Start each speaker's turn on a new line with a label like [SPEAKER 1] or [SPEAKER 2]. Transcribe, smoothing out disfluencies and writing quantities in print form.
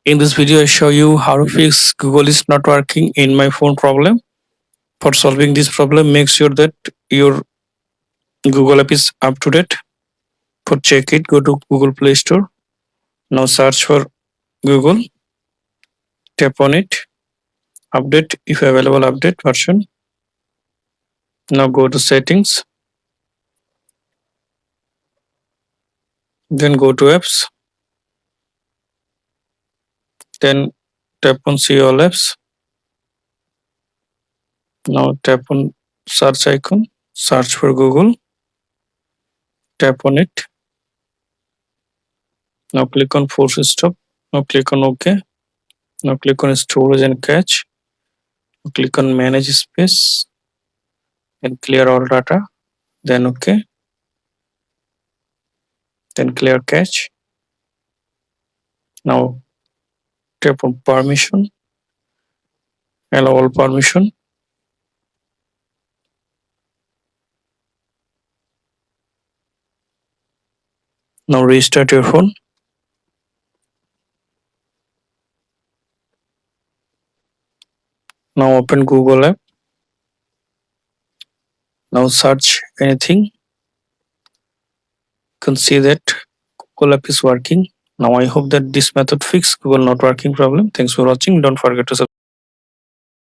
[SPEAKER 1] In this video, I show you how to fix Google is not working in my phone problem. For solving this problem, make sure that your Google app is up to date. For check it, go to Google Play Store. Now search for Google, tap on it, update if available update version. Now go to settings, then go to apps, then tap on see all apps. Now tap on search icon, search for Google, tap on it. Now click on force stop. Now click on OK. Now click on storage and cache. Now click on manage space and clear all data. Then OK. Then clear cache. Now tap on permission. Allow all permission. Now restart your phone. Now open Google app. Now search anything. You can see that Google app is working. Now I hope that this method fixes Google not working problem. Thanks for watching. Don't forget to subscribe.